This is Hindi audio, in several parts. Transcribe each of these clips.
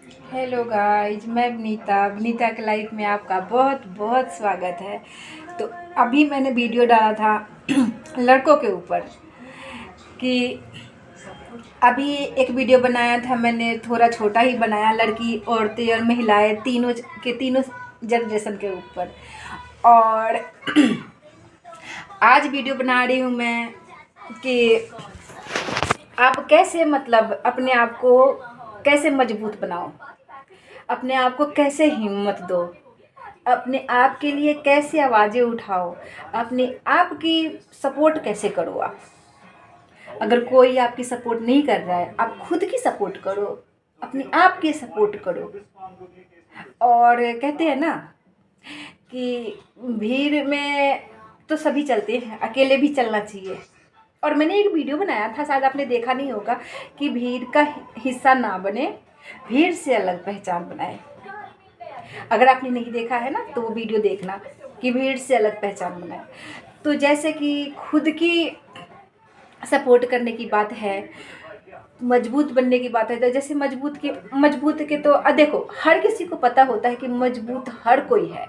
हेलो गाइज, मैं विनीता के लाइफ में आपका बहुत बहुत स्वागत है। तो अभी मैंने वीडियो डाला था लड़कों के ऊपर कि अभी एक वीडियो बनाया था मैंने, थोड़ा छोटा ही बनाया, लड़की औरतें और महिलाएं तीनों जनरेशन के ऊपर। और आज वीडियो बना रही हूँ मैं कि आप कैसे मतलब अपने आप को कैसे मजबूत बनाओ, अपने आप को कैसे हिम्मत दो, अपने आप के लिए कैसे आवाज़ें उठाओ, अपने आप की सपोर्ट कैसे करो। आप अगर कोई आपकी सपोर्ट नहीं कर रहा है, आप खुद की सपोर्ट करो, अपने आप की सपोर्ट करो। और कहते हैं ना कि भीड़ में तो सभी चलते हैं, अकेले भी चलना चाहिए। और मैंने एक वीडियो बनाया था, शायद आपने देखा नहीं होगा, कि भीड़ का हिस्सा ना बने, भीड़ से अलग पहचान बनाए। अगर आपने नहीं देखा है ना तो वो वीडियो देखना कि भीड़ से अलग पहचान बनाए। तो जैसे कि खुद की सपोर्ट करने की बात है, मजबूत बनने की बात है, तो जैसे मजबूत के तो देखो, हर किसी को पता होता है कि मजबूत हर कोई है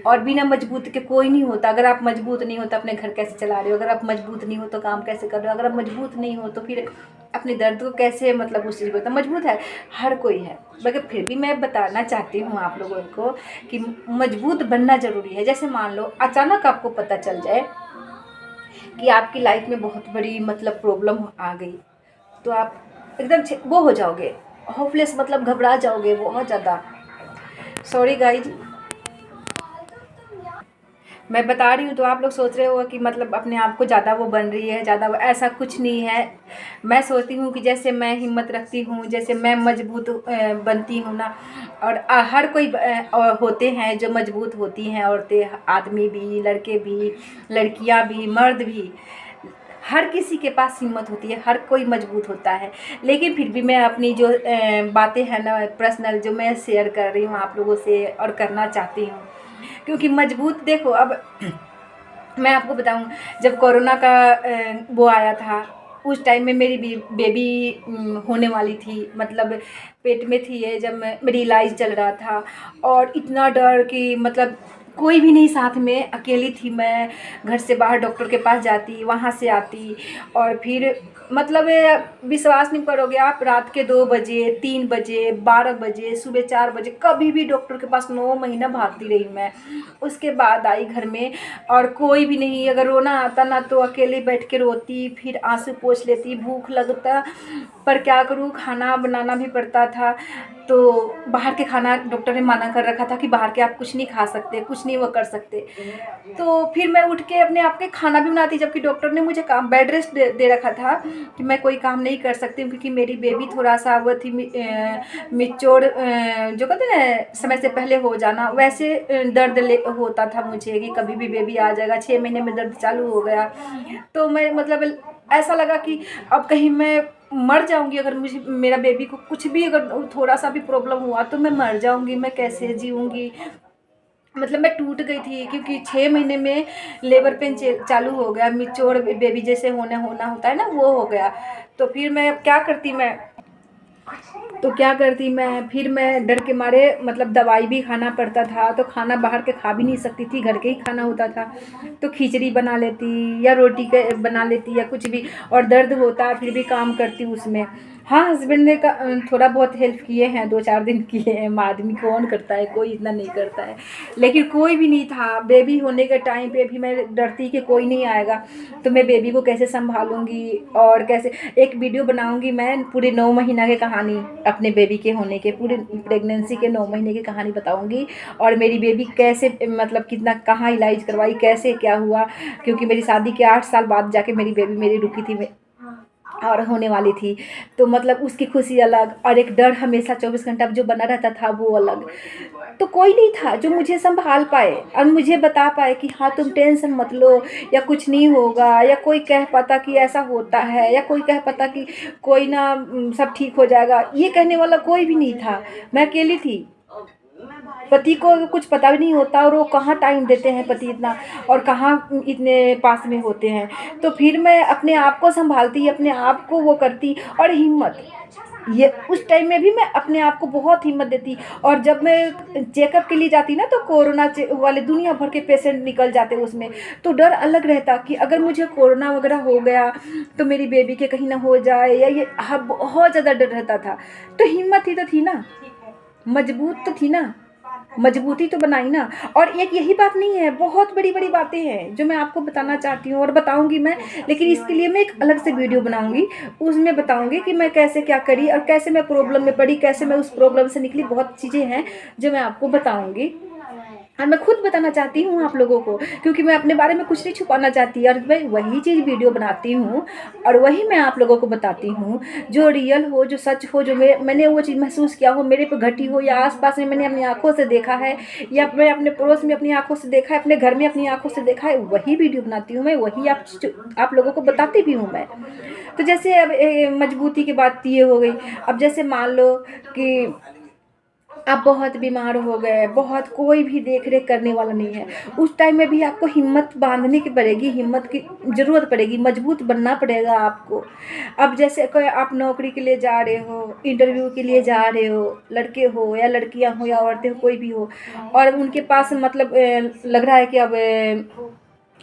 और बिना मजबूत के कोई नहीं होता। अगर आप मजबूत नहीं हो तो अपने घर कैसे चला रहे हो, अगर आप मजबूत नहीं हो तो काम कैसे कर रहे हो, अगर आप मजबूत नहीं हो तो फिर अपने दर्द को कैसे मतलब उस चीज़ को, तो मजबूत है हर कोई है। मगर फिर भी मैं बताना चाहती हूँ आप लोगों को कि मजबूत बनना ज़रूरी है। जैसे मान लो अचानक आपको पता चल जाए कि आपकी लाइफ में बहुत बड़ी मतलब प्रॉब्लम आ गई, तो आप एकदम वो हो जाओगे, होपलेस, मतलब घबरा जाओगे बहुत ज़्यादा। सॉरी गाइज, मैं बता रही हूँ तो आप लोग सोच रहे हो कि मतलब अपने आप को ज़्यादा वो बन रही है, ज़्यादा ऐसा कुछ नहीं है। मैं सोचती हूँ कि जैसे मैं हिम्मत रखती हूँ, जैसे मैं मजबूत बनती हूँ ना, और हर कोई होते हैं जो मजबूत होती हैं, औरतें, आदमी भी, लड़के भी, लड़कियाँ भी, मर्द भी, हर किसी के पास हिम्मत होती है, हर कोई मजबूत होता है। लेकिन फिर भी मैं अपनी जो बातें हैं ना पर्सनल, जो मैं शेयर कर रही हूँ आप लोगों से और करना चाहती हूँ, क्योंकि मजबूत देखो, अब मैं आपको बताऊं, जब कोरोना का वो आया था, उस टाइम में मेरी बेबी होने वाली थी, मतलब पेट में थी ये, जब मेरी इलाज चल रहा था। और इतना डर कि मतलब कोई भी नहीं साथ में, अकेली थी मैं। घर से बाहर डॉक्टर के पास जाती, वहाँ से आती, और फिर मतलब विश्वास नहीं करोगे आप, रात के 2 बजे, 3 बजे, 12 बजे, सुबह 4 बजे, कभी भी डॉक्टर के पास 9 महीना भागती रही मैं। उसके बाद आई घर में, और कोई भी नहीं, अगर रोना आता ना तो अकेले बैठ के रोती, फिर आंसू पोंछ लेती, भूख लगता, पर क्या करूँ, खाना बनाना भी पड़ता था। तो बाहर के खाना डॉक्टर ने मना कर रखा था कि बाहर के आप कुछ नहीं खा सकते, कुछ नहीं वो कर सकते। तो फिर मैं उठ के अपने आप के खाना भी बनाती, जबकि डॉक्टर ने मुझे काम बेड रेस्ट दे रखा था कि मैं कोई काम नहीं कर सकती हूँ, क्योंकि मेरी बेबी थोड़ा सा वो थी, मिच्योर, जो कहते हैं ना समय से पहले हो जाना, वैसे दर्द होता था मुझे कि कभी भी बेबी आ जाएगा। 6 महीने में दर्द चालू हो गया। तो मैं मतलब ऐसा लगा कि अब कहीं मैं मर जाऊंगी, अगर मुझे, मेरा बेबी को कुछ भी अगर थोड़ा सा भी प्रॉब्लम हुआ तो मैं मर जाऊंगी, मैं कैसे जीऊंगी। मतलब मैं टूट गई थी, क्योंकि 6 महीने में लेबर पेन चालू हो गया, मिच्योर बेबी जैसे होना होता है ना, वो हो गया। तो फिर मैं क्या करती मैं, फिर मैं डर के मारे मतलब दवाई भी खाना पड़ता था, तो खाना बाहर के खा भी नहीं सकती थी, घर के ही खाना होता था। तो खिचड़ी बना लेती या रोटी के बना लेती या कुछ भी, और दर्द होता फिर भी काम करती उसमें। हाँ, हस्बैंड ने थोड़ा बहुत हेल्प किए हैं, 2-4 दिन किए हैं। आदमी कौन करता है, कोई इतना नहीं करता है। लेकिन कोई भी नहीं था। बेबी होने के टाइम पे भी मैं डरती कि कोई नहीं आएगा, तो मैं बेबी को कैसे संभालूंगी, और कैसे एक वीडियो बनाऊंगी मैं पूरे 9 महीना की कहानी, अपने बेबी के होने के, पूरे प्रेगनेंसी के 9 महीने की कहानी बताऊंगी। और मेरी बेबी कैसे मतलब कितना, कहाँ इलाज करवाई, कैसे क्या हुआ, क्योंकि मेरी शादी के 8 साल बाद जाके मेरी बेबी मेरी रुकी थी और होने वाली थी। तो मतलब उसकी खुशी अलग, और एक डर हमेशा 24 घंटा जो बना रहता था वो अलग। तो कोई नहीं था जो मुझे संभाल पाए और मुझे बता पाए कि हाँ तुम टेंशन मत लो, या कुछ नहीं होगा, या कोई कह पाता कि ऐसा होता है, या कोई कह पाता कि कोई ना सब ठीक हो जाएगा, ये कहने वाला कोई भी नहीं था। मैं अकेली थी। पति को कुछ पता भी नहीं होता, और वो कहाँ टाइम देते हैं पति इतना, और कहाँ इतने पास में होते हैं। तो फिर मैं अपने आप को संभालती, अपने आप को वो करती। और हिम्मत, ये उस टाइम में भी मैं अपने आप को बहुत हिम्मत देती। और जब मैं चेकअप के लिए जाती ना, तो कोरोना वाले दुनिया भर के पेशेंट निकल जाते उसमें, तो डर अलग रहता कि अगर मुझे कोरोना वगैरह हो गया तो मेरी बेबी के कहीं ना हो जाए, या ये हाँ, बहुत ज़्यादा डर रहता था। तो हिम्मत ही तो थी ना, मजबूत तो थी ना, मजबूती तो बनाई ना। और एक यही बात नहीं है, बहुत बड़ी बड़ी बातें हैं जो मैं आपको बताना चाहती हूँ और बताऊंगी मैं। लेकिन इसके लिए मैं एक अलग से वीडियो बनाऊंगी, उसमें बताऊंगी कि मैं कैसे क्या करी और कैसे मैं प्रॉब्लम में पड़ी, कैसे मैं उस प्रॉब्लम से निकली। बहुत चीज़ें हैं जो मैं आपको बताऊंगी और मैं खुद बताना चाहती हूँ आप लोगों को, क्योंकि मैं अपने बारे में कुछ नहीं छुपाना चाहती। और मैं वही चीज़ वीडियो बनाती हूँ और वही मैं आप लोगों को बताती हूँ, जो रियल हो, जो सच हो, जो मैंने वो चीज़ महसूस किया हो, मेरे पे घटी हो, या आसपास में मैंने अपनी आंखों से देखा है, या मैं अपने पड़ोस में अपनी आंखों से देखा है, अपने घर में अपनी आंखों से देखा है, वही वीडियो बनाती हूँ मैं, वही आप लोगों को बताती भी हूँ मैं। तो जैसे अब मजबूती की बात ये हो गई। अब जैसे मान लो कि आप बहुत बीमार हो गए, बहुत कोई भी देख रेख करने वाला नहीं है, उस टाइम में भी आपको हिम्मत बांधने की पड़ेगी, हिम्मत की ज़रूरत पड़ेगी, मजबूत बनना पड़ेगा आपको। अब जैसे कोई आप नौकरी के लिए जा रहे हो, इंटरव्यू के लिए जा रहे हो, लड़के हो या लड़कियां हो या औरतें हो, कोई भी हो, और उनके पास मतलब लग रहा है कि अब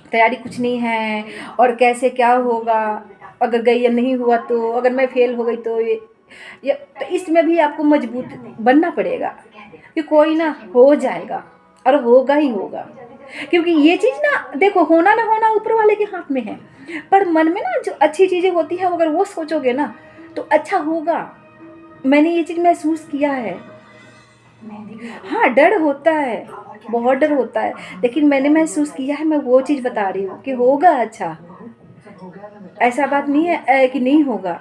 तैयारी कुछ नहीं है और कैसे क्या होगा, अगर गई या नहीं हुआ तो, अगर मैं फेल हो गई तो ये तो इसमें भी आपको मजबूत बनना पड़ेगा कि कोई ना हो जाएगा और होगा ही होगा। क्योंकि ये चीज़ ना देखो, होना ना होना ऊपर वाले के हाथ में है, पर मन में ना जो अच्छी चीज़ें होती है अगर वो सोचोगे ना तो अच्छा होगा। मैंने ये चीज़ महसूस किया है। हाँ, डर होता है, बहुत डर होता है, लेकिन मैंने महसूस किया है, मैं वो चीज़ बता रही हूँ कि होगा अच्छा। ऐसा बात नहीं है कि नहीं होगा।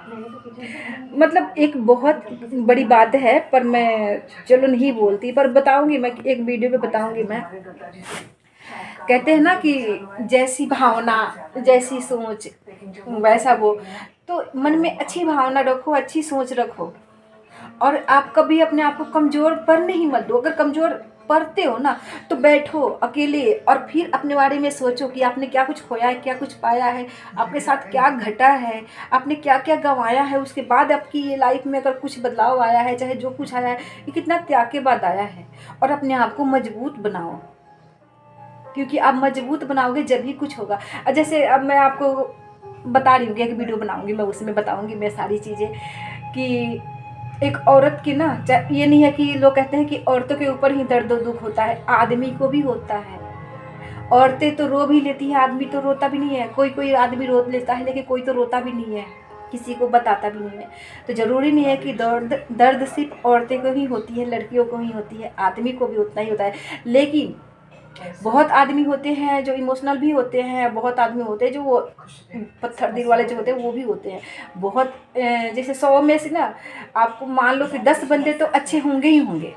मतलब एक बहुत बड़ी बात है, पर मैं चलो नहीं बोलती, पर बताऊंगी मैं, एक वीडियो में बताऊंगी मैं। कहते हैं ना कि जैसी भावना जैसी सोच वैसा वो, तो मन में अच्छी भावना रखो, अच्छी सोच रखो, और आप कभी अपने आप को कमज़ोर पड़ने ही मत दो। अगर कमज़ोर पड़ते हो ना तो बैठो अकेले और फिर अपने बारे में सोचो कि आपने क्या कुछ खोया है, क्या कुछ पाया है, आपके साथ क्या घटा है, आपने क्या क्या गंवाया है। उसके बाद आपकी ये लाइफ में अगर कुछ बदलाव आया है, चाहे जो कुछ आया है, ये कितना त्याग के बाद आया है। और अपने आप को मजबूत बनाओ, क्योंकि आप मजबूत बनाओगे जब ही कुछ होगा। जैसे अब मैं आपको बता रही हूँ कि एक वीडियो बनाऊंगी मैं, उसमें बताऊंगी मैं सारी चीज़ें कि एक औरत की ना, ये नहीं है कि लोग कहते हैं कि औरतों के ऊपर ही दर्द और दुख होता है, आदमी को भी होता है। औरतें तो रो भी लेती है, आदमी तो रोता भी नहीं है। कोई कोई आदमी रो लेता है, लेकिन कोई तो रोता भी नहीं है, किसी को बताता भी नहीं है। तो ज़रूरी नहीं है कि दर्द दर्द सिर्फ औरतें को ही होती है, लड़कियों को ही होती है, आदमी को भी उतना ही होता है। लेकिन बहुत आदमी होते हैं जो इमोशनल भी होते हैं, बहुत आदमी होते हैं जो वो पत्थर दिल वाले जो होते हैं वो भी होते हैं। बहुत जैसे 100 में से ना आपको मान लो कि 10 बंदे तो अच्छे होंगे ही होंगे।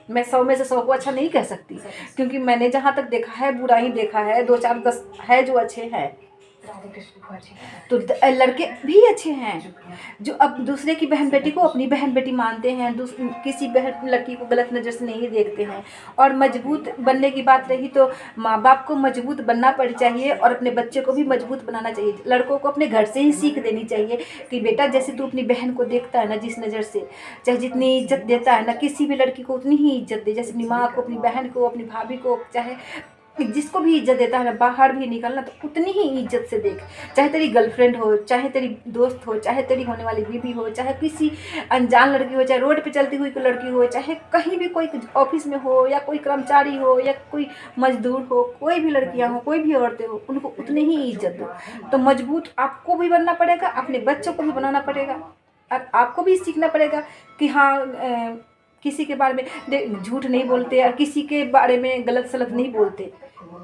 मैं 100 में से 100 को अच्छा नहीं कह सकती, क्योंकि मैंने जहाँ तक देखा है बुरा ही देखा है। 2 4 10 है जो अच्छे हैं, तो लड़के भी अच्छे हैं जो अब दूसरे की बहन बेटी को अपनी बहन बेटी मानते हैं, किसी बहन लड़की को गलत नज़र से नहीं देखते हैं। और मजबूत बनने की बात रही तो माँ बाप को मजबूत बनना पड़ चाहिए और अपने बच्चे को भी मजबूत बनाना चाहिए। लड़कों को अपने घर से ही सीख देनी चाहिए कि बेटा जैसे तू अपनी बहन को देखता है ना जिस नज़र से, चाहे जितनी इज्जत देता है ना, किसी भी लड़की को उतनी ही इज्जत दे, जैसे अपनी माँ को, अपनी बहन को, अपनी भाभी को, चाहे जिसको भी इज्जत देता है ना, बाहर भी निकलना तो उतनी ही इज्जत से देख। चाहे तेरी गर्लफ्रेंड हो, चाहे तेरी दोस्त हो, चाहे तेरी होने वाली बीवी हो, चाहे किसी अनजान लड़की हो, चाहे रोड पे चलती हुई कोई लड़की हो, चाहे कहीं भी कोई ऑफिस में हो, या कोई कर्मचारी हो, या कोई मजदूर हो, कोई भी लड़कियां हो, कोई भी औरतें हो, उनको उतनी ही इज्जत दो। तो मजबूत आपको भी बनना पड़ेगा, अपने बच्चों को भी बनाना पड़ेगा, और आपको भी सीखना पड़ेगा कि हाँ किसी के बारे में झूठ नहीं बोलते, और किसी के बारे में गलत सलत नहीं बोलते,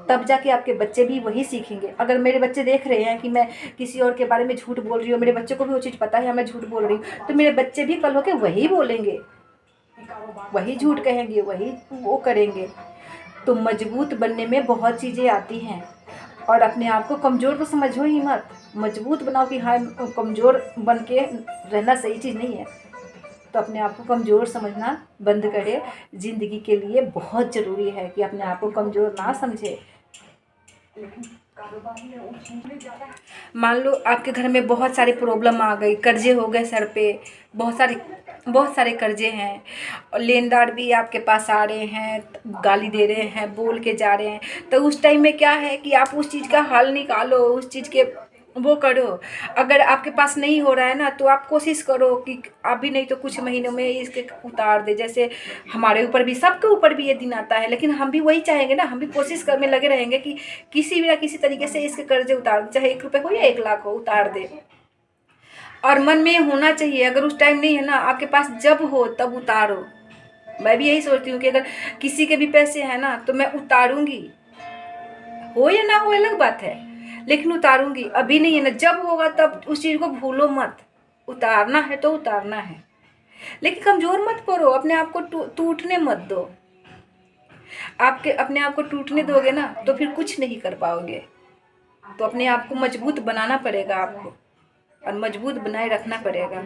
तब जाके आपके बच्चे भी वही सीखेंगे। अगर मेरे बच्चे देख रहे हैं कि मैं किसी और के बारे में झूठ बोल रही हूँ, मेरे बच्चे को भी वो चीज़ पता है मैं झूठ बोल रही हूँ, तो मेरे बच्चे भी कल होके वही बोलेंगे, वही झूठ कहेंगे, वही वो करेंगे। तो मजबूत बनने में बहुत चीज़ें आती हैं, और अपने आप को कमज़ोर तो समझो ही मत, मजबूत बनाओ कि हाँ कमज़ोर बन के रहना सही चीज़ नहीं है। तो अपने आप को कमज़ोर समझना बंद करें। ज़िंदगी के लिए बहुत ज़रूरी है कि अपने आप को कमज़ोर ना समझे। मान लो आपके घर में बहुत सारी प्रॉब्लम आ गई, कर्जे हो गए सर पे, बहुत सारे कर्जे हैं, और लेनदार भी आपके पास आ रहे हैं, गाली दे रहे हैं, बोल के जा रहे हैं, तो उस टाइम में क्या है कि आप उस चीज़ का हल निकालो, उस चीज़ के वो करो। अगर आपके पास नहीं हो रहा है ना, तो आप कोशिश करो कि अभी नहीं तो कुछ महीनों में इसके उतार दे। जैसे हमारे ऊपर भी, सबके ऊपर भी ये दिन आता है, लेकिन हम भी वही चाहेंगे ना, हम भी कोशिश करने लगे रहेंगे कि किसी भी ना किसी तरीके से इसके कर्जे उतार दे, चाहे 1 रुपये हो या 1 लाख हो, उतार दे। और मन में होना चाहिए, अगर उस टाइम नहीं है ना आपके पास, जब हो तब उतारो। मैं भी यही सोचती हूँ कि अगर किसी के भी पैसे हैं ना, तो मैं उतारूंगी, हो या ना हो अलग बात है, लेकिन उतारूंगी। अभी नहीं है ना, जब होगा तब उस चीज़ को भूलो मत। उतारना है तो उतारना है, लेकिन कमज़ोर मत करो, अपने आप को टूटने मत दो। अपने आप को टूटने दोगे ना, तो फिर कुछ नहीं कर पाओगे। तो अपने आप को मजबूत बनाना पड़ेगा आपको, और मजबूत बनाए रखना पड़ेगा।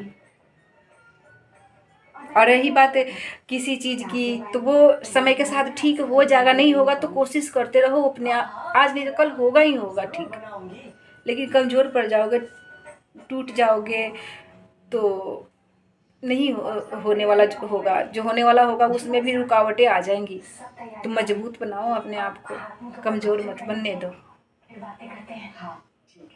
और रही बात किसी चीज़ की, तो वो समय के साथ ठीक हो जाएगा, नहीं होगा तो कोशिश करते रहो अपने आप, आज नहीं तो कल होगा ही होगा ठीक। लेकिन कमज़ोर पड़ जाओगे, टूट जाओगे, तो नहीं होने वाला होगा, जो होने वाला होगा उसमें भी रुकावटें आ जाएंगी। तो मजबूत बनाओ अपने आप को, कमज़ोर मत बनने दो।